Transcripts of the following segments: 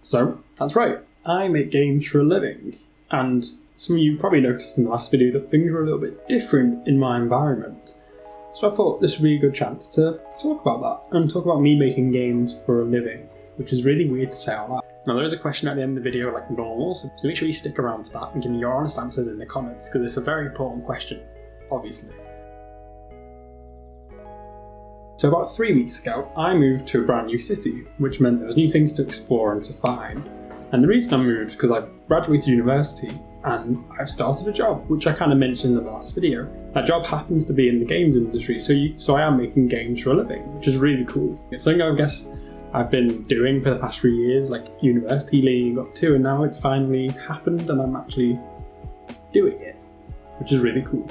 So, that's right, I make games for a living, and some of you probably noticed in the last video that things were a little bit different in my environment. So I thought this would be a good chance to talk about that, and talk about me making games for a living, which is really weird to say out loud. Now there is a question at the end of the video like normal, so make sure you stick around to that and give me your honest answers in the comments, because it's a very important question, obviously. So about 3 weeks ago, I moved to a brand new city, which meant there was new things to explore and to find. And the reason I moved is because I've graduated university and I've started a job, which I kind of mentioned in the last video. That job happens to be in the games industry, so I am making games for a living, which is really cool. It's something I guess I've been doing for the past 3 years, like university leading up to, and now it's finally happened and I'm actually doing it, which is really cool.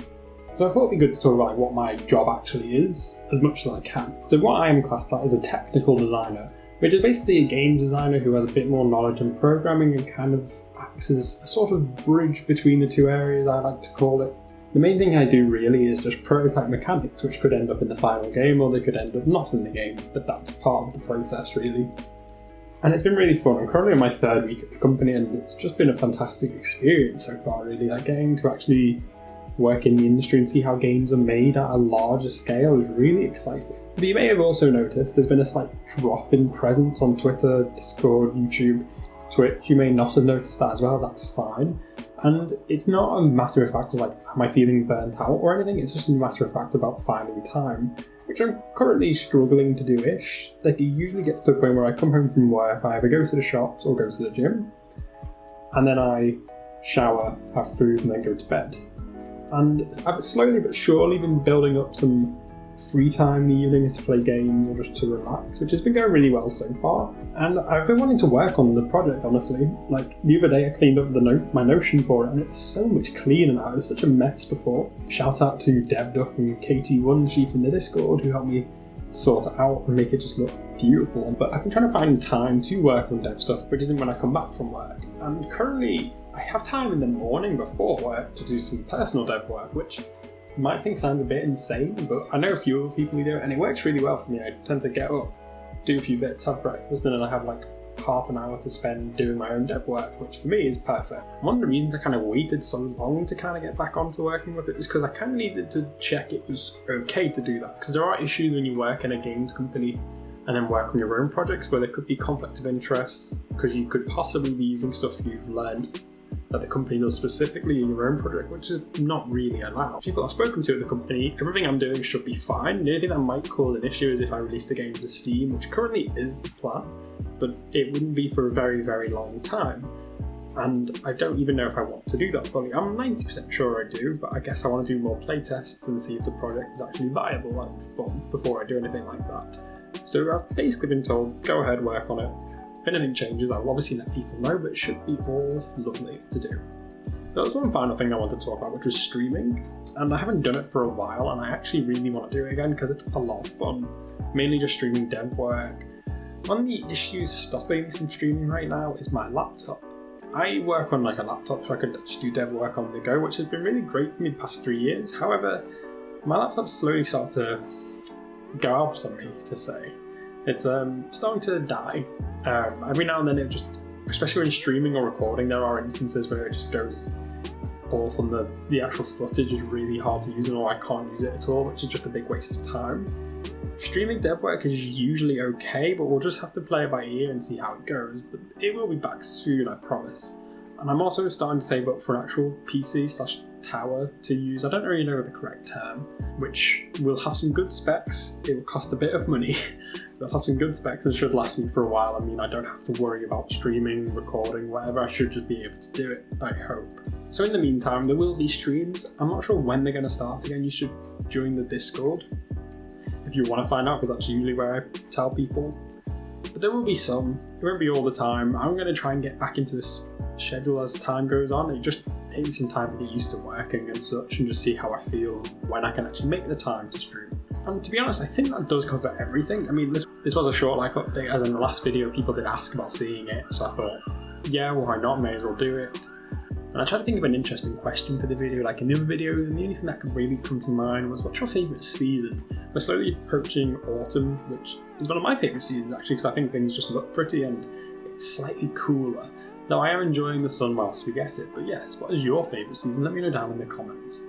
So I thought it'd be good to talk about what my job actually is, as much as I can. So what I am classed as a technical designer, which is basically a game designer who has a bit more knowledge in programming and kind of acts as a sort of bridge between the two areas, I like to call it. The main thing I do really is just prototype mechanics, which could end up in the final game or they could end up not in the game, but that's part of the process really. And it's been really fun. I'm currently on my 3rd week at the company and it's just been a fantastic experience so far really, like getting to actually work in the industry and see how games are made at a larger scale is really exciting. But you may have also noticed there's been a slight drop in presence on Twitter, Discord, YouTube, Twitch. You may not have noticed that as well, that's fine. And it's not a matter of fact of like, am I feeling burnt out or anything, it's just a matter of fact about finding time, which I'm currently struggling to do-ish. Like it usually gets to a point where I come home from work, I either go to the shops or go to the gym, and then I shower, have food, and then go to bed. And I've slowly but surely been building up some free time in the evenings to play games or just to relax, which has been going really well so far. And I've been wanting to work on the project, honestly. Like the other day I cleaned up my Notion for it and it's so much cleaner now. It was such a mess before. Shout out to DevDuck and KT1 Chief in the Discord who helped me sort it out and make it just look beautiful. But I've been trying to find time to work on dev stuff, which isn't when I come back from work. And currently I have time in the morning before work to do some personal dev work, which you might think sounds a bit insane, but I know a few other people who do it and it works really well for me. I tend to get up, do a few bits, have breakfast, and then I have like half an hour to spend doing my own dev work, which for me is perfect. One of the reasons I kind of waited so long to kind of get back onto working with it was because I kind of needed to check it was okay to do that, because there are issues when you work in a games company and then work on your own projects where there could be conflict of interests because you could possibly be using stuff you've learned that the company does specifically in your own project, which is not really allowed. People I've spoken to at the company, everything I'm doing should be fine. The only thing that might cause an issue is if I release the game to Steam, which currently is the plan, but it wouldn't be for a very, very long time. And I don't even know if I want to do that fully. I'm 90% sure I do, but I guess I want to do more playtests and see if the project is actually viable and fun before I do anything like that. So I've basically been told, go ahead, work on it. If anything changes, I'll obviously let people know, but it should be all lovely to do. There was one final thing I wanted to talk about, which was streaming. And I haven't done it for a while, and I actually really want to do it again because it's a lot of fun. Mainly just streaming dev work. One of the issues stopping me from streaming right now is my laptop. I work on like a laptop so I could actually do dev work on the go, which has been really great for me the past 3 years. However, my laptop's slowly starting to go out on me, to say. It's starting to die. Every now and then it just, especially when streaming or recording, there are instances where it just goes off and the actual footage is really hard to use or I can't use it at all, which is just a big waste of time. Streaming dev work is usually okay, but we'll just have to play it by ear and see how it goes. But it will be back soon, I promise. And I'm also starting to save up for an actual PC/tower to use. I don't really know the correct term, which will have some good specs. It will cost a bit of money. They'll have some good specs and should last me for a while. I mean, I don't have to worry about streaming, recording, whatever. I should just be able to do it, I hope. So in the meantime, there will be streams. I'm not sure when they're going to start again. You should join the Discord if you want to find out, because that's usually where I tell people. But there will be some. It won't be all the time. I'm going to try and get back into this schedule as time goes on. It just takes some time to get used to working and such and just see how I feel when I can actually make the time to stream. And to be honest, I think that does cover everything. I mean, this was a short life update, as in the last video people did ask about seeing it, so I thought, yeah, well, why not, may as well do it. And I tried to think of an interesting question for the video, like in the other videos, and the only thing that could really come to mind was, what's your favourite season? We're slowly approaching autumn, which is one of my favourite seasons actually, because I think things just look pretty and it's slightly cooler. Though I am enjoying the sun whilst we get it. But yes, what is your favourite season? Let me know down in the comments.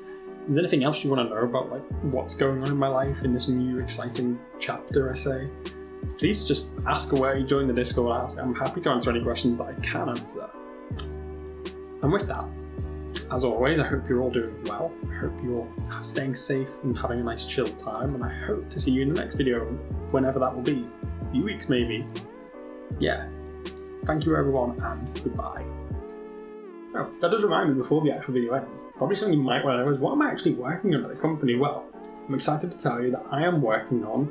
Is there anything else you want to know about, like, what's going on in my life in this new exciting chapter, I say? Please just ask away, join the Discord, ask. I'm happy to answer any questions that I can answer. And with that, as always, I hope you're all doing well. I hope you're staying safe and having a nice chill time, and I hope to see you in the next video, whenever that will be. A few weeks maybe. Yeah. Thank you everyone, and goodbye. Oh, that does remind me before the actual video ends. Probably something you might want to know is, what am I actually working on at the company? Well, I'm excited to tell you that I am working on